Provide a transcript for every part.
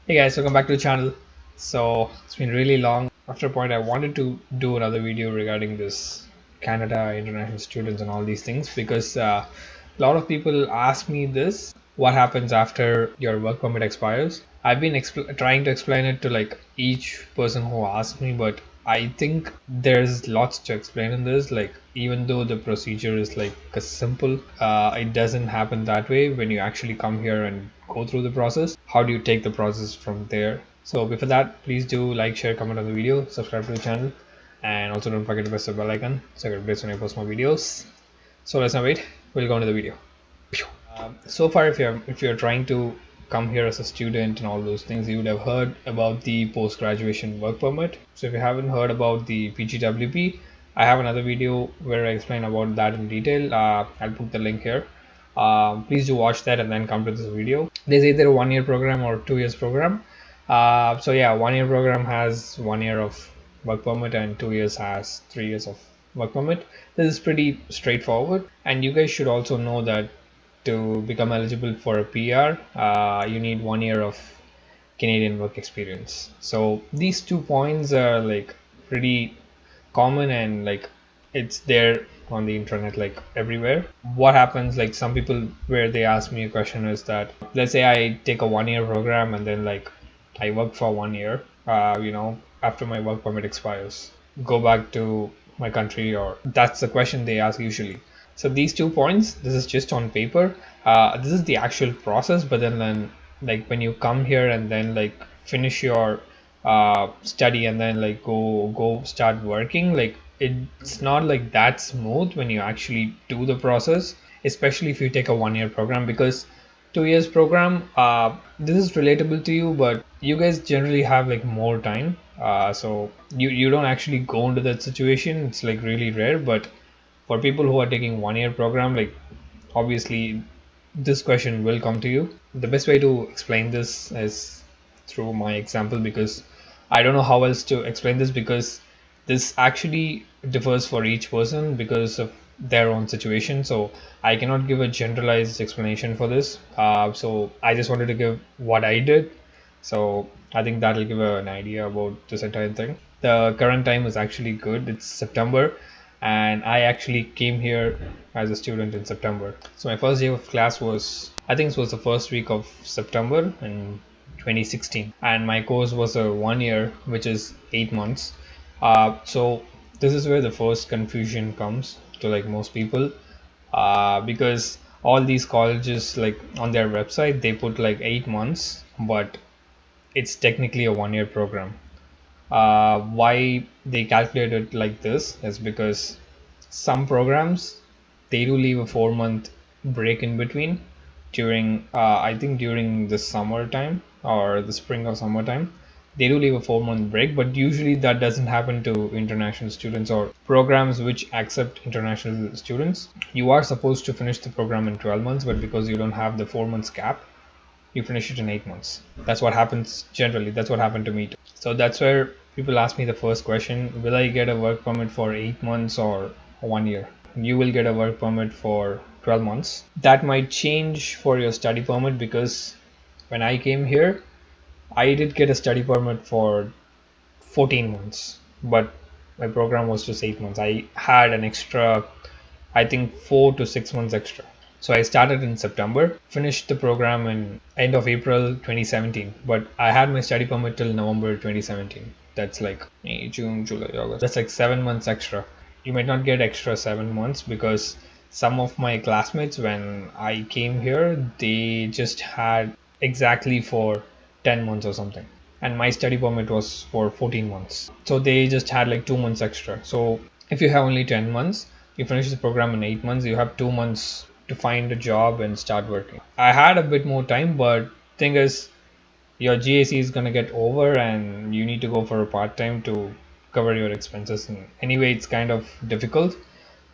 Hey guys, welcome back to the channel. So it's been really long. After a point, I wanted to do another video regarding this Canada international students and all these things because a lot of people ask me this: what happens after your work permit expires? I've been trying to explain it to like each person who asks me, but I think there's lots to explain in this. Like even though the procedure is like a simple, it doesn't happen that way when you actually come here and go through the process. How do you take the process from there? So before that, please do like, share, comment on the video, subscribe to the channel, and also don't forget to press the bell icon so you get updates when I post more videos. So let's not wait. We'll go into the video. So far, if you're trying to come here as a student and all those things, you would have heard about the post-graduation work permit. So if you haven't heard about the PGWP, I have another video where I explain about that in detail. I'll put the link here. Please do watch that and then come to this video. There's either a 1-year program or 2 years program. So yeah, 1-year program has 1 year of work permit and 2 years has 3 years of work permit. This is pretty straightforward, and you guys should also know that to become eligible for a PR, you need 1 year of Canadian work experience. So these 2 points are like pretty common and like it's there on the internet like everywhere. What happens, like some people where they ask me a question is that, let's say I take a 1 year program and then like I work for 1 year, after my work permit expires, go back to my country, or that's the question they ask usually. So these 2 points, this is just on paper. This is the actual process, but then like when you come here and then like finish your study and then like go start working, like it's not like that smooth when you actually do the process, especially if you take a 1 year program, because 2 years program, this is relatable to you, but you guys generally have like more time, so you don't actually go into that situation. It's like really rare, but for people who are taking 1 year program, like obviously this question will come to you. The best way to explain this is through my example, because I don't know how else to explain this, because this actually differs for each person because of their own situation. So I cannot give a generalized explanation for this. So I just wanted to give what I did. So I think that'll give an idea about this entire thing. The current time is actually good. It's September, and I actually came here as a student in September. So my first day of class was, I think it was the first week of September in 2016, and my course was a 1 year, which is 8 months. So this is where the first confusion comes to like most people, because all these colleges, like on their website, they put like 8 months, but it's technically a 1 year program. Why they calculate it like this is because some programs, they do leave a 4 month break in between during, I think during the summertime or the spring or summertime. They do leave a 4 month break, but usually that doesn't happen to international students or programs which accept international students. You are supposed to finish the program in 12 months, but because you don't have the 4 months gap, you finish it in 8 months. That's what happens generally. That's what happened to me too. So that's where people ask me the first question: will I get a work permit for 8 months or 1 year? You will get a work permit for 12 months. That might change for your study permit, because when I came here, I did get a study permit for 14 months, but my program was just 8 months. I had an extra, I think 4 to 6 months extra. So I started in September, finished the program in end of April 2017, but I had my study permit till November 2017. That's like May, June, July, August. That's like 7 months extra. You might not get extra 7 months, because some of my classmates, when I came here, they just had exactly for 10 months or something, and my study permit was for 14 months, so they just had like 2 months extra. So if you have only 10 months, you finish the program in 8 months, you have 2 months to find a job and start working. I had a bit more time, but thing is, your GAC is gonna get over and you need to go for a part-time to cover your expenses, and anyway it's kind of difficult.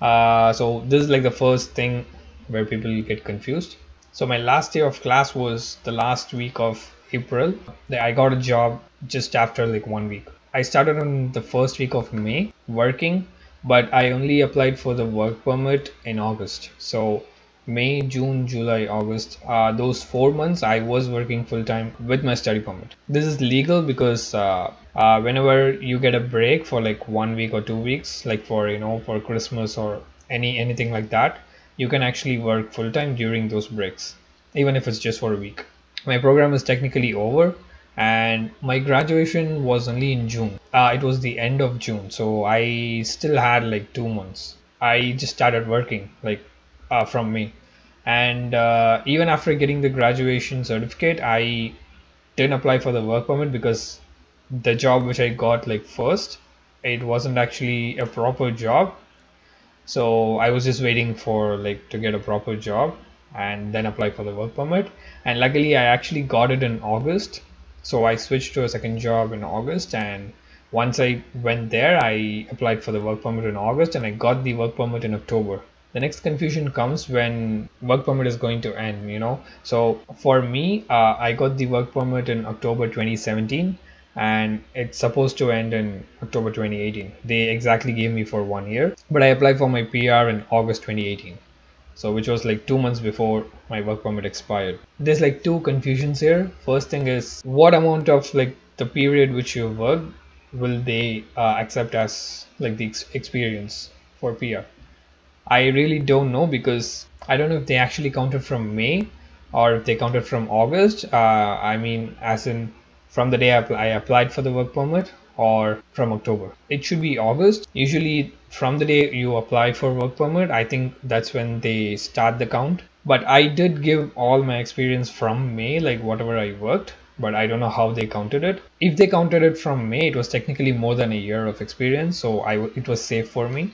So this is like the first thing where people get confused. So my last day of class was the last week of April. I got a job just after like 1 week. I started on the first week of May working, but I only applied for the work permit in August. So May, June, July, August, those 4 months I was working full time with my study permit. This is legal because whenever you get a break for like 1 week or 2 weeks, like for for Christmas or anything like that, you can actually work full time during those breaks, even if it's just for a week. My program is technically over, and my graduation was only in June. It was the end of June, so I still had like 2 months. I just started working like from me, and even after getting the graduation certificate, I didn't apply for the work permit because the job which I got like first, it wasn't actually a proper job. So I was just waiting for like to get a proper job and then apply for the work permit. And luckily I actually got it in August. So I switched to a second job in August, and once I went there, I applied for the work permit in August and I got the work permit in October. The next confusion comes when work permit is going to end. So for me, I got the work permit in October 2017, and it's supposed to end in October 2018. They exactly gave me for 1 year, but I applied for my PR in August 2018. So which was like 2 months before my work permit expired. There's like two confusions here. First thing is, what amount of like the period which you worked will they accept as like the experience for PR? I really don't know because I don't know if they actually counted from May or if they counted from August. I mean, as in from the day I applied for the work permit or from October. It should be August. Usually, from the day you apply for work permit, I think that's when they start the count. But I did give all my experience from May, like whatever I worked. But I don't know how they counted it. If they counted it from May, it was technically more than a year of experience, so it was safe for me.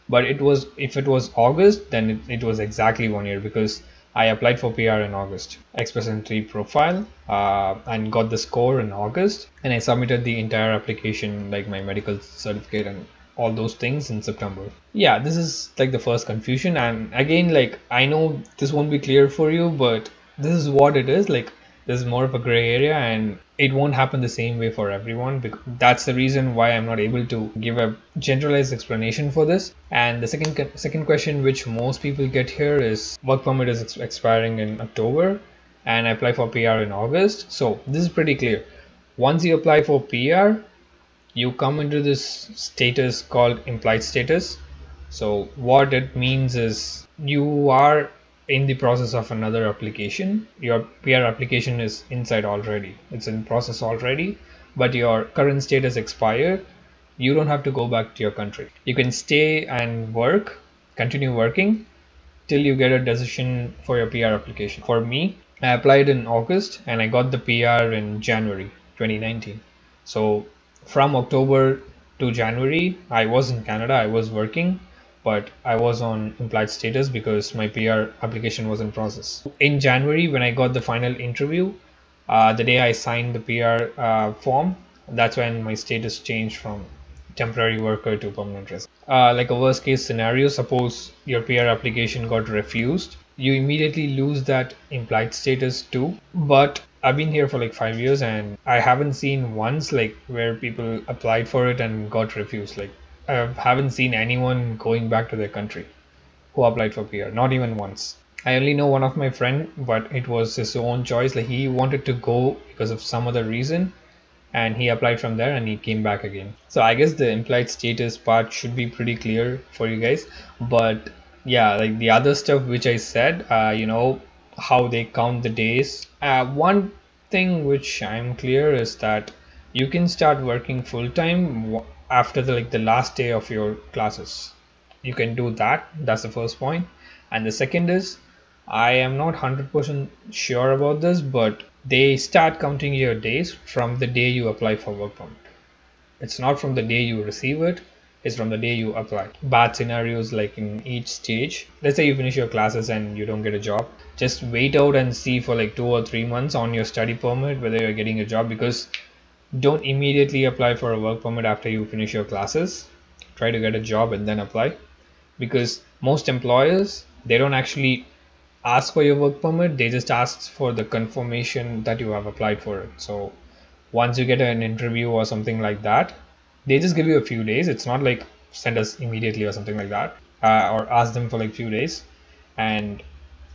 But if it was August, then it was exactly 1 year because I applied for PR in August, express entry profile, and got the score in August, and I submitted the entire application, like my medical certificate and all those things, in September. Yeah, this is like the first confusion, and again, like I know this won't be clear for you, but this is what it is. Like there's more of a gray area, and it won't happen the same way for everyone. Because that's the reason why I'm not able to give a generalized explanation for this. And the second question which most people get here is, work permit is expiring in October and I apply for PR in August. So this is pretty clear. Once you apply for PR, you come into this status called implied status. So what it means is you are in the process of another application. Your PR application is inside already. It's in process already, but your current status expired. You don't have to go back to your country. You can stay and continue working till you get a decision for your PR application. For me, I applied in August and I got the PR in January 2019. So from October to January, I was in Canada, I was working, but I was on implied status because my PR application was in process. In January, when I got the final interview, the day I signed the PR form, that's when my status changed from temporary worker to permanent resident. Like a worst case scenario, suppose your PR application got refused, you immediately lose that implied status too. But I've been here for like 5 years and I haven't seen once like where people applied for it and got refused. Like I haven't seen anyone going back to their country who applied for PR, not even once. I only know one of my friend, but it was his own choice. Like he wanted to go because of some other reason, and he applied from there and he came back again. So I guess the implied status part should be pretty clear for you guys. But yeah, like the other stuff which I said, how they count the days. One thing which I'm clear is that you can start working full time after the last day of your classes. You can do that. That's the first point. And the second is, I am not 100% sure about this, but they start counting your days from the day you apply for work permit. It's not from the day you receive it, it's from the day you apply. Bad scenarios like in each stage. Let's say you finish your classes and you don't get a job. Just wait out and see for like 2 or 3 months on your study permit whether you're getting a job, because don't immediately apply for a work permit after you finish your classes. Try to get a job and then apply, because most employers, they don't actually ask for your work permit, they just ask for the confirmation that you have applied for it. So once you get an interview or something like that, they just give you a few days. It's not like send us immediately or something like that, or ask them for like few days. And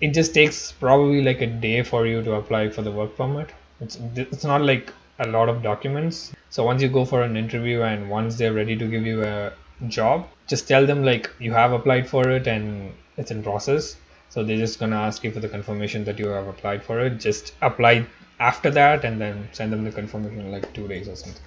it just takes probably like a day for you to apply for the work permit. It's not like a lot of documents. So once you go for an interview and once they're ready to give you a job, just tell them like you have applied for it and it's in process. So they're just gonna ask you for the confirmation that you have applied for it. Just apply after that and then send them the confirmation in like 2 days or something.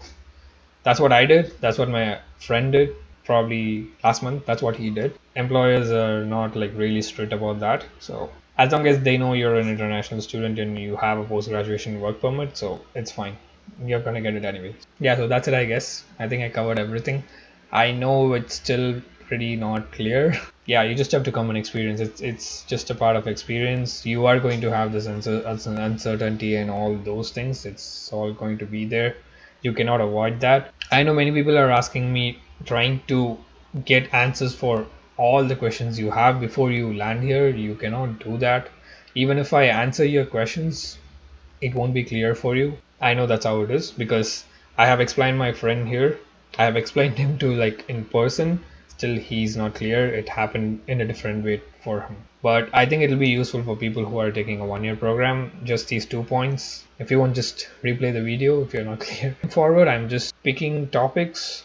That's what I did. That's what my friend did probably last month. That's what he did. Employers are not like really strict about that. So as long as they know you're an international student and you have a post graduation work permit, so it's fine. You're gonna get it anyway. Yeah, so that's it, I guess. I think I covered everything. I know it's still pretty not clear. Yeah, you just have to come and experience. It's just a part of experience. You are going to have this uncertainty and all those things. It's all going to be there. You cannot avoid that. I know many people are asking me, trying to get answers for all the questions you have before you land here. You cannot do that. Even if I answer your questions, it won't be clear for you. I know that's how it is because I have explained my friend here. I have explained him to like in person. Still, he's not clear. It happened in a different way for him. But I think it'll be useful for people who are taking a 1 year program. Just these 2 points. If you want, just replay the video if you're not clear. Forward, I'm just picking topics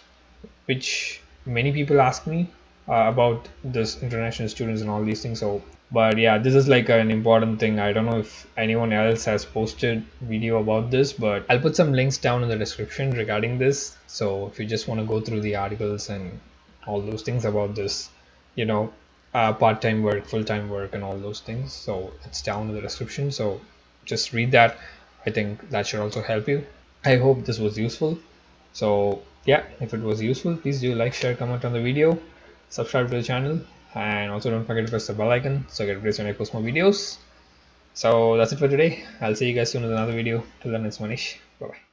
which many people ask me about this international students and all these things. So but yeah, this is like an important thing. I don't know if anyone else has posted video about this, but I'll put some links down in the description regarding this. So if you just want to go through the articles and all those things about this, you know, part-time work, full-time work and all those things, so it's down in the description. So just read that. I think that should also help you. I hope this was useful. So yeah, if it was useful, please do like, share, comment on the video, subscribe to the channel, and also don't forget to press the bell icon so get updates when I post more videos. So that's it for today. I'll see you guys soon with another video. Till then, it's Manish. Bye bye.